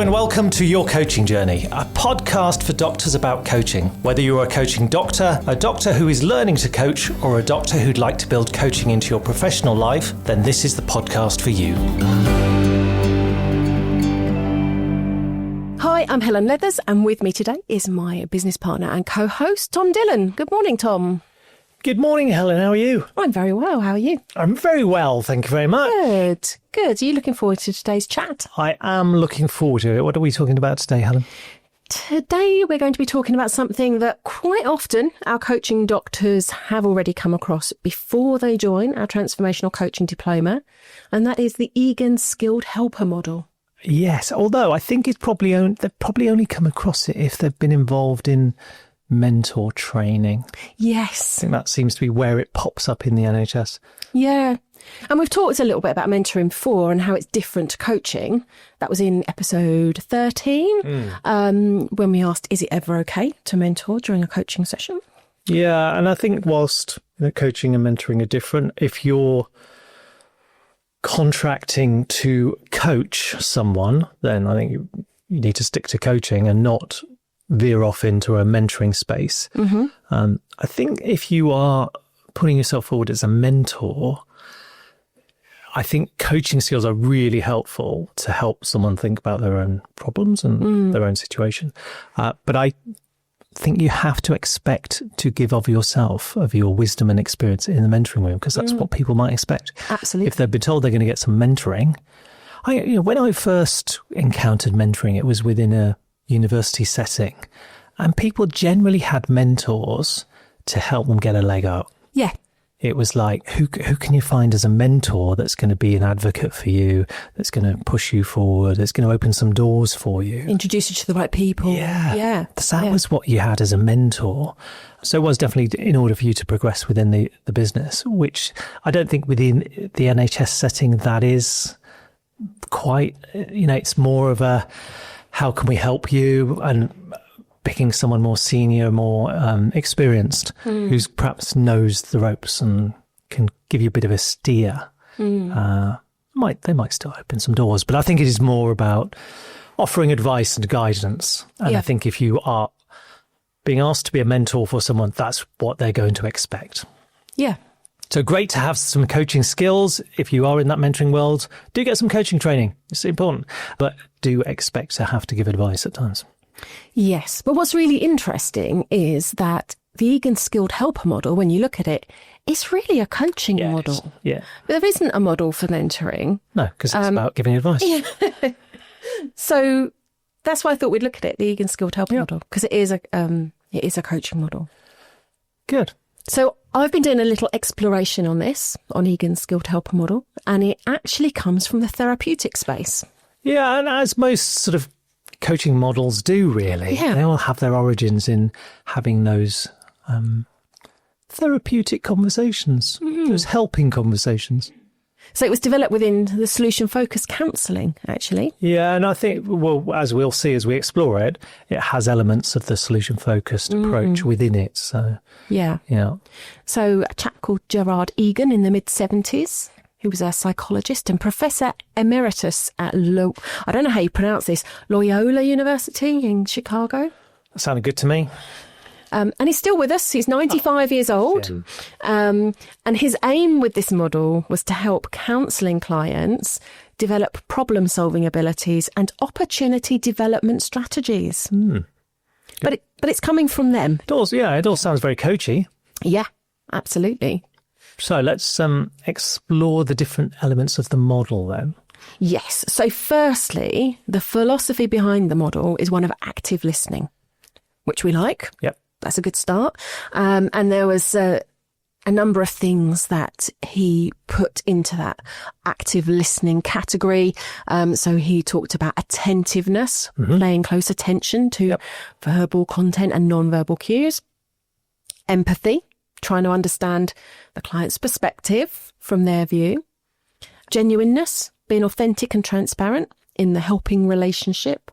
and welcome to Your Coaching Journey, a podcast for doctors about coaching. Whether you're a coaching doctor, a doctor who is learning to coach, or a doctor who'd like to build coaching into your professional life, then this is the podcast for you. Hi, I'm Helen Leathers, and with me today is my business partner and co-host, Tom Dillon. Good morning, Tom. Good morning, Helen. How are you? I'm very well. How are you? I'm very well, thank you very much. Good. Are you looking forward to today's chat? I am looking forward to it. What are we talking about today, Helen? Today we're going to be talking about something that quite often our coaching doctors have already come across before they join our transformational coaching diploma, and that is the Egan skilled helper model. Yes, although I think they've probably only come across it if they've been involved in mentor training. Yes. I think that seems to be where it pops up in the NHS. Yeah. And we've talked a little bit about mentoring before and how it's different to coaching. That was in episode 13, when we asked, is it ever okay to mentor during a coaching session? Yeah, and I think whilst coaching and mentoring are different, if you're contracting to coach someone, then I think you need to stick to coaching and not veer off into a mentoring space. Mm-hmm. I think if you are putting yourself forward as a mentor, I think coaching skills are really helpful to help someone think about their own problems and their own situation. But I think you have to expect to give of yourself, of your wisdom and experience in the mentoring room, because that's what people might expect. Absolutely. If they've been told they're going to get some mentoring. When I first encountered mentoring, it was within a university setting, and people generally had mentors to help them get a leg up. Yeah. It was like, who can you find as a mentor that's going to be an advocate for you, that's going to push you forward, that's going to open some doors for you? Introduce you to the right people. Yeah. That was what you had as a mentor. So it was definitely in order for you to progress within the business, which I don't think within the NHS setting that is quite, it's more of a, how can we help you? And picking someone more senior, more experienced, who's perhaps knows the ropes and can give you a bit of a steer. They might still open some doors, but I think it is more about offering advice and guidance. And I think if you are being asked to be a mentor for someone, that's what they're going to expect. Yeah. So great to have some coaching skills. If you are in that mentoring world, do get some coaching training. It's important, but do expect to have to give advice at times. Yes. But what's really interesting is that the Egan skilled helper model, when you look at it, it's really a coaching model. Yeah. There isn't a model for mentoring. No, because it's about giving advice. Yeah. So that's why I thought we'd look at it, the Egan skilled helper model, because it is a coaching model. Good. So I've been doing a little exploration on this, on Egan's skilled helper model, and it actually comes from the therapeutic space. Yeah, and as most sort of coaching models do, really, they all have their origins in having those therapeutic conversations, those helping conversations. So it was developed within the solution-focused counselling, actually. Yeah, and I think, well, as we'll see as we explore it, it has elements of the solution-focused approach within it. So yeah. So a chap called Gerard Egan in the mid-70s, who was a psychologist and Professor Emeritus at I don't know how you pronounce this, Loyola University in Chicago. That sounded good to me. And he's still with us. He's 95 years old. Yeah. And his aim with this model was to help counselling clients develop problem-solving abilities and opportunity development strategies. But it's coming from them. It does, yeah. It all sounds very coachy. Yeah, absolutely. So let's explore the different elements of the model then. Yes. So firstly, the philosophy behind the model is one of active listening, which we like. Yep. That's a good start. And there was a number of things that he put into that active listening category. So he talked about attentiveness, paying close attention to verbal content and non-verbal cues. Empathy, trying to understand the client's perspective from their view. Genuineness, being authentic and transparent in the helping relationship.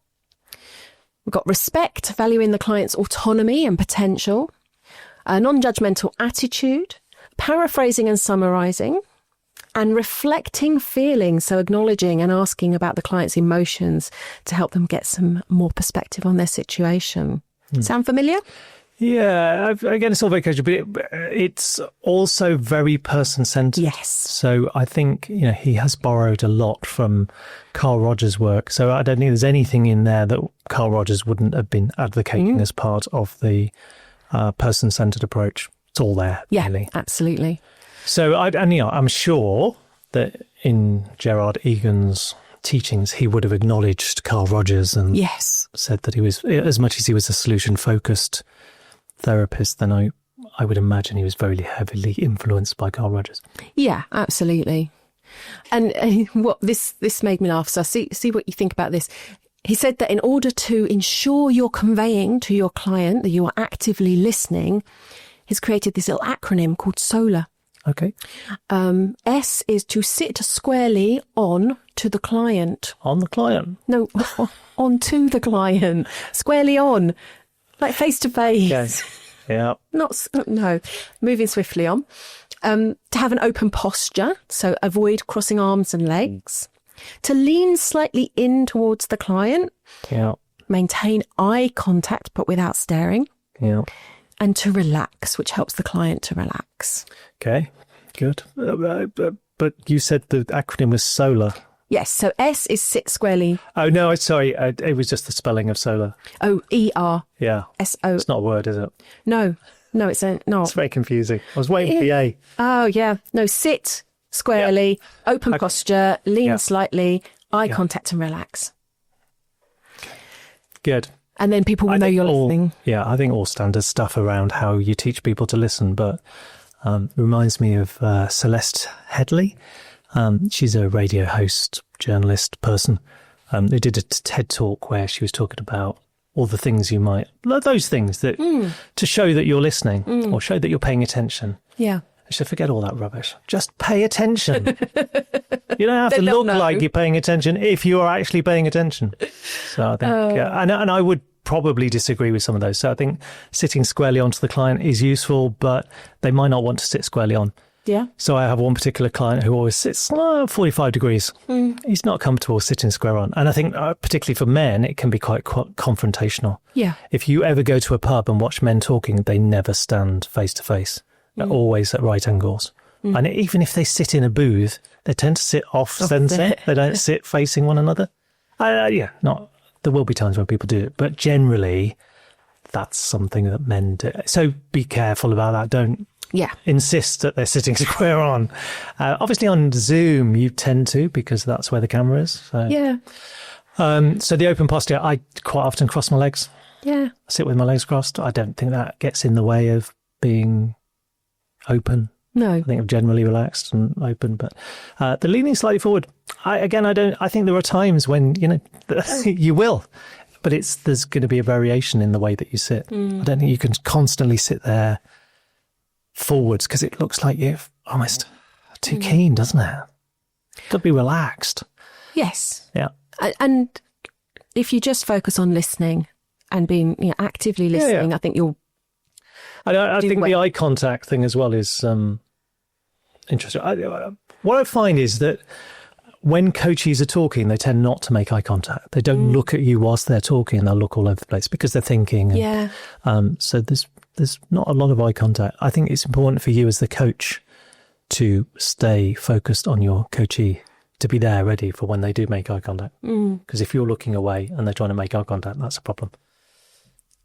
We've got respect, valuing the client's autonomy and potential. A non-judgmental attitude, paraphrasing and summarising, and reflecting feelings, so acknowledging and asking about the client's emotions to help them get some more perspective on their situation. Sound familiar? Yeah, again, it's all very coachable, but it's also very person-centered. Yes. So I think, he has borrowed a lot from Carl Rogers' work. So I don't think there's anything in there that Carl Rogers wouldn't have been advocating as part of the person-centered approach. It's all there, really. Yeah, absolutely. So I'm sure that in Gerard Egan's teachings, he would have acknowledged Carl Rogers and said that he was, as much as he was a solution-focused therapist, then I would imagine he was very heavily influenced by Carl Rogers. Yeah, absolutely. And what this made me laugh. So see what you think about this. He said that in order to ensure you're conveying to your client that you are actively listening, he's created this little acronym called SOLAR. Okay. S is to sit squarely on to the client. On the client? No, on to the client. Squarely on. Like face to face. Yes. Yeah. No. Moving swiftly on. To have an open posture, so avoid crossing arms and legs. To lean slightly in towards the client. Yeah. Maintain eye contact, but without staring. Yeah. And to relax, which helps the client to relax. Okay. Good. But you said the acronym was SOLAR. Yes, so S is sit squarely. Oh, no, sorry. It was just the spelling of solar. Oh, E-R. Yeah. S-O. It's not a word, is it? No, it's not. It's very confusing. I was waiting for the A. Oh, yeah. No, sit squarely, open posture, lean slightly, eye contact and relax. Good. And then people will know you're listening. Yeah, I think all standard stuff around how you teach people to listen, but reminds me of Celeste Headley. She's a radio host, journalist person who did a TED talk where she was talking about all the things those things that to show that you're listening or show that you're paying attention. Yeah. I should forget all that rubbish. Just pay attention. You don't have to look like you're paying attention if you are actually paying attention. So I think, and I would probably disagree with some of those. So I think sitting squarely onto the client is useful, but they might not want to sit squarely on. Yeah. So I have one particular client who always sits 45 degrees. He's not comfortable sitting square on. And I think particularly for men, it can be quite confrontational. Yeah. If you ever go to a pub and watch men talking, they never stand face to face. They're always at right angles. And even if they sit in a booth, they tend to sit off center. They don't sit facing one another. There will be times when people do it, but generally that's something that men do. So be careful about that. Don't insist that they're sitting square on. Obviously on Zoom you tend to, because that's where the camera is. So. Yeah. So the open posture, I quite often cross my legs. Yeah. I sit with my legs crossed. I don't think that gets in the way of being open. No. I think I'm generally relaxed and open, but the leaning slightly forward, I think there are times when, you will, but there's going to be a variation in the way that you sit. I don't think you can constantly sit there forwards because it looks like you're almost too keen, doesn't it? Got to be relaxed. Yes. Yeah. And if you just focus on listening and being actively listening, I think you'll I think the eye contact thing as well is interesting. What I find is that when coaches are talking, they tend not to make eye contact. They don't look at you whilst they're talking. They'll look all over the place because they're thinking. So there's not a lot of eye contact. I think it's important for you as the coach to stay focused on your coachee, to be there ready for when they do make eye contact. Because if you're looking away and they're trying to make eye contact, that's a problem.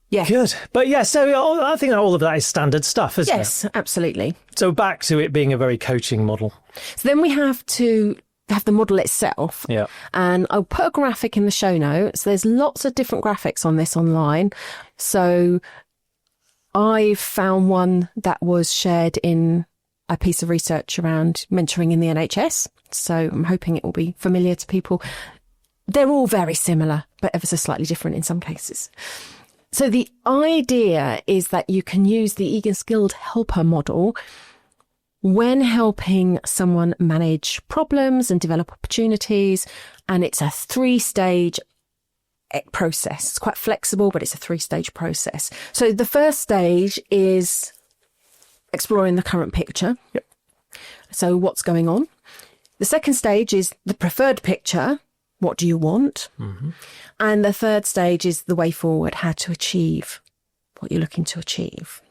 Yeah. Good. But so I think all of that is standard stuff, isn't it? Yes, absolutely. So back to it being a very coaching model. So then we have to have the model itself. Yeah. And I'll put a graphic in the show notes. There's lots of different graphics on this online. So I found one that was shared in a piece of research around mentoring in the NHS. So I'm hoping it will be familiar to people. They're all very similar, but ever so slightly different in some cases. So the idea is that you can use the Egan Skilled Helper model when helping someone manage problems and develop opportunities. And it's a 3-stage process. It's quite flexible, but it's a 3-stage process. So the first stage is exploring the current picture. Yep. So what's going on? The second stage is the preferred picture. What do you want? Mm-hmm. And the third stage is the way forward, how to achieve what you're looking to achieve.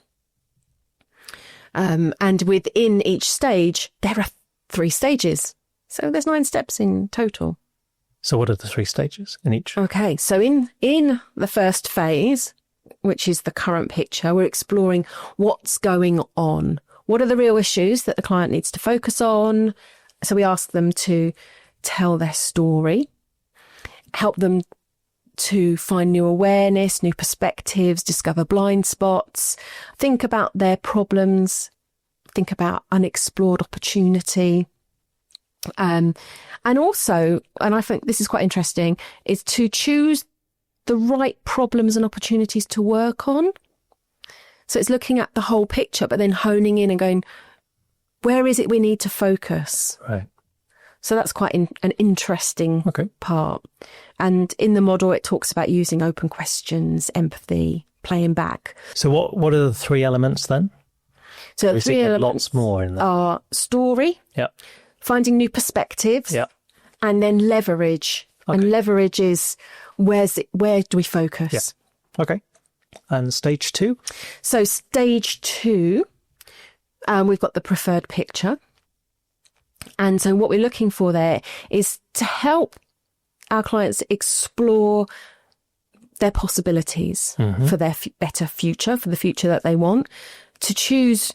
And within each stage, there are 3 stages. So there's 9 steps in total. So what are the 3 stages in each? Okay, so in the first phase, which is the current picture, we're exploring what's going on. What are the real issues that the client needs to focus on? So we ask them to tell their story, help them to find new awareness, new perspectives, discover blind spots, think about their problems, think about unexplored opportunity. And also, and I think this is quite interesting, is to choose the right problems and opportunities to work on. So it's looking at the whole picture, but then honing in and going, where is it we need to focus? Right. So that's quite an interesting part. And in the model, it talks about using open questions, empathy, playing back. So what are the 3 elements then? So the 3 elements lots more in there. Are story, finding new perspectives, and then leverage. Okay. And leverage is where do we focus? Yeah. Okay. And stage 2? So stage 2, we've got the preferred picture. And so what we're looking for there is to help our clients explore their possibilities for their better future, for the future that they want, to choose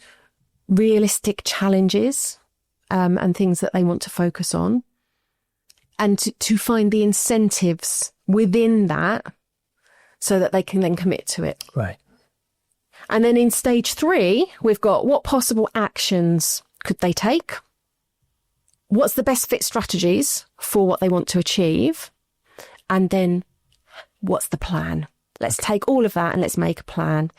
realistic challenges and things that they want to focus on, and to find the incentives within that so that they can then commit to it. Right. And then in stage 3, we've got what possible actions could they take? What's the best fit strategies for what they want to achieve? And then what's the plan? Let's take all of that and let's make a plan.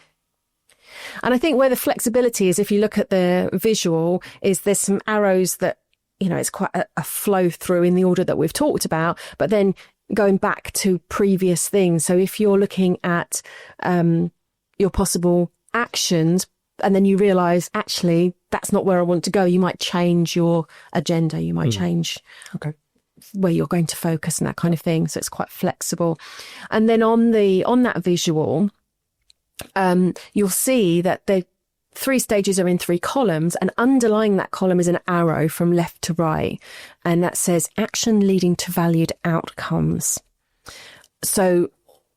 And I think where the flexibility is, if you look at the visual, is there's some arrows that, it's quite a flow through in the order that we've talked about, but then going back to previous things. So if you're looking at your possible actions, and then you realise, actually, that's not where I want to go, you might change your agenda, you might change where you're going to focus and that kind of thing. So it's quite flexible. And then on that visual, you'll see that the 3 stages are in 3 columns, and underlying that column is an arrow from left to right, and that says action leading to valued outcomes. So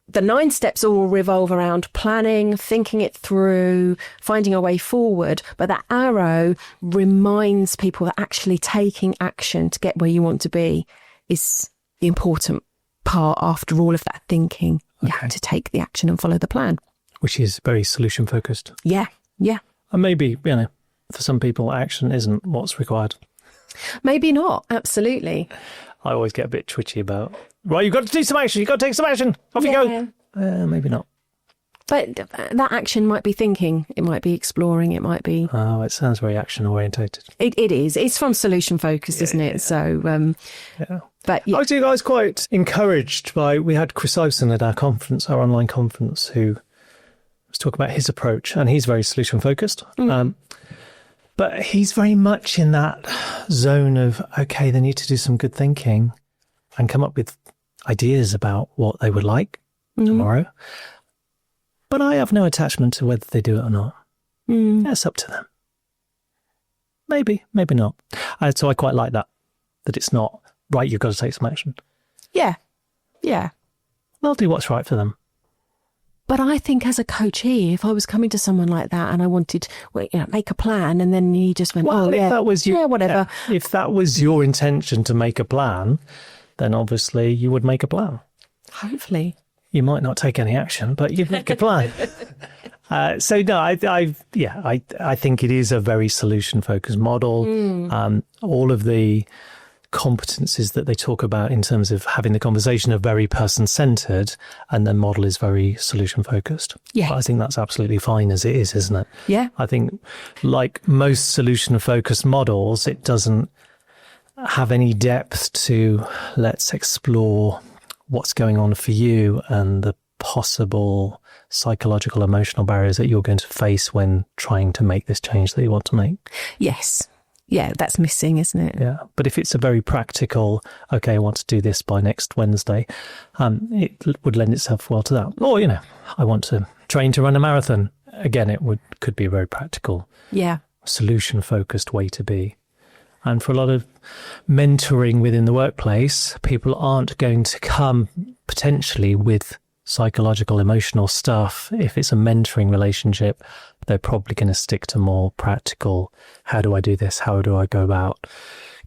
the 9 steps all revolve around planning, thinking it through, finding a way forward. But that arrow reminds people that actually taking action to get where you want to be is the important part after all of that thinking. You have to take the action and follow the plan. Which is very solution focused. Yeah. And maybe, for some people, action isn't what's required. Maybe not. Absolutely. I always get a bit twitchy about, right, you've got to do some action, you've got to take some action, off you go. Maybe not. But that action might be thinking, it might be exploring, it might be... Oh, it sounds very action orientated. It is. It's from solution focused, isn't it? So, but I was guys quite encouraged by, we had Chris Ivson at our conference, our online conference, who was talking about his approach, and he's very solution focused. But he's very much in that zone of, okay, they need to do some good thinking and come up with ideas about what they would like tomorrow. But I have no attachment to whether they do it or not. That's up to them. Maybe, maybe not. So I quite like that it's not, right, you've got to take some action. Yeah. They'll do what's right for them. But I think as a coachee, if I was coming to someone like that and I wanted, make a plan, and then he just went, that was whatever. If that was your intention to make a plan, then obviously you would make a plan. Hopefully. You might not take any action, but you'd make a plan. So no, I think it is a very solution-focused model. All of the competencies that they talk about in terms of having the conversation are very person-centered, and the model is very solution-focused. Yeah. But I think that's absolutely fine as it is, isn't it? Yeah. I think like most solution-focused models, it doesn't have any depth to let's explore what's going on for you and the possible psychological, emotional barriers that you're going to face when trying to make this change that you want to make. Yes. Yeah, that's missing, isn't it? Yeah. But if it's a very practical, okay, I want to do this by next Wednesday, it would lend itself well to that. Or, I want to train to run a marathon. Again, could be a very practical, solution-focused way to be. And for a lot of mentoring within the workplace, people aren't going to come potentially with psychological, emotional stuff. If it's a mentoring relationship, they're probably going to stick to more practical, how do I do this? How do I go about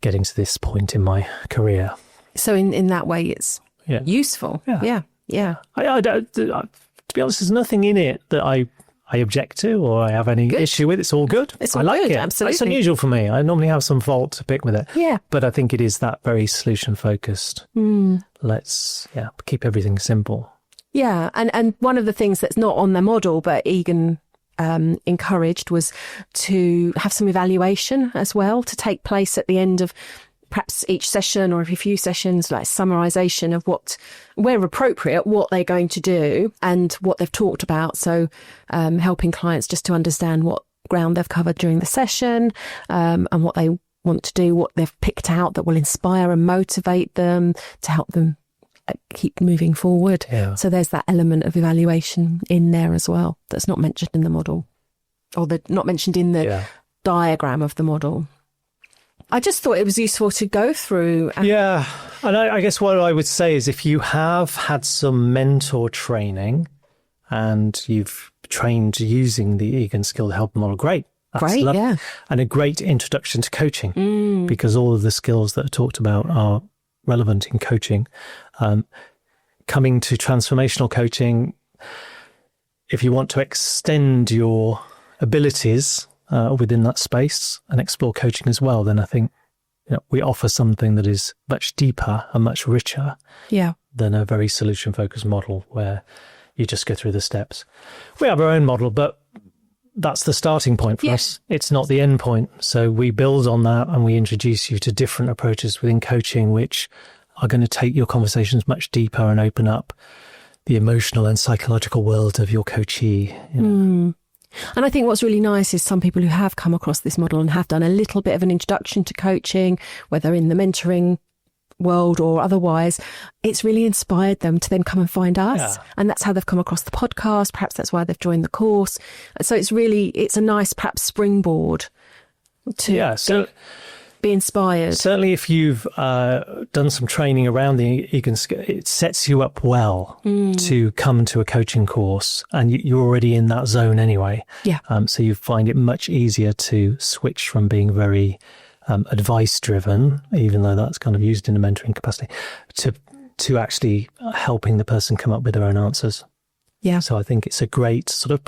getting to this point in my career? So in that way, it's useful. Yeah. To be honest, there's nothing in it that I object to or I have any issue with. It's all good. It's all I like good, it. absolutely. It's unusual for me. I normally have some fault to pick with it. Yeah. But I think it is that very solution-focused. Let's keep everything simple. Yeah, and one of the things that's not on the model, but Egan encouraged, was to have some evaluation as well to take place at the end of perhaps each session or every few sessions, like summarisation of what, where appropriate, what they're going to do and what they've talked about. So helping clients just to understand what ground they've covered during the session and what they want to do, what they've picked out that will inspire and motivate them to help them keep moving forward. Yeah. So there's that element of evaluation in there as well that's not mentioned in the model, or not mentioned in the diagram of the model. I just thought it was useful to go through. And I guess what I would say is if you have had some mentor training and you've trained using the Egan Skill Help Model, great. That's lovely. Yeah. And a great introduction to coaching because all of the skills that are talked about are relevant in coaching. Coming to transformational coaching, if you want to extend your abilities within that space and explore coaching as well, then I think we offer something that is much deeper and much richer than a very solution-focused model where you just go through the steps. We have our own model, but that's the starting point for us. It's not the end point. So we build on that and we introduce you to different approaches within coaching, which are going to take your conversations much deeper and open up the emotional and psychological world of your coachee. And I think what's really nice is some people who have come across this model and have done a little bit of an introduction to coaching, whether in the mentoring world or otherwise, it's really inspired them to then come and find us. And that's how they've come across the podcast. Perhaps that's why they've joined the course. So it's a nice perhaps springboard to be inspired. Certainly if you've done some training around the Egan Skill, it sets you up well to come to a coaching course and you're already in that zone anyway. So you find it much easier to switch from being very advice driven, even though that's kind of used in a mentoring capacity, to actually helping the person come up with their own answers. So I think it's a great sort of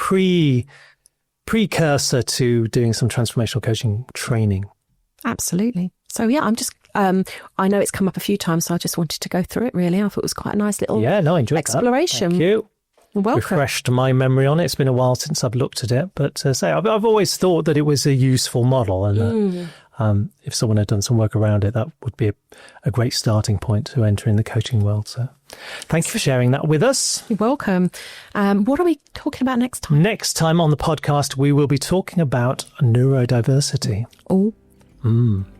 precursor to doing some transformational coaching training. Absolutely. So I'm just I know it's come up a few times, so I just wanted to go through it really. I thought it was quite a nice little I enjoyed exploration. That. Thank you. You're welcome. Refreshed my memory on it. It's been a while since I've looked at it, but I've always thought that it was a useful model, and if someone had done some work around it, that would be a great starting point to enter in the coaching world. So thank you for sharing that with us. You're welcome. What are we talking about next time? Next time on the podcast, we will be talking about neurodiversity. Oh,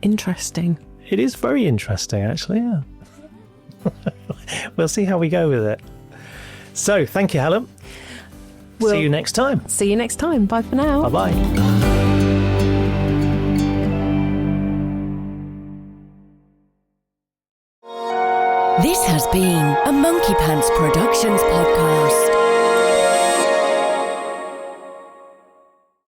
interesting. It is very interesting, actually, yeah. We'll see how we go with it. So, thank you, Helen. See you next time. See you next time. Bye for now. Bye-bye. This has been a Monkey Pants Productions podcast.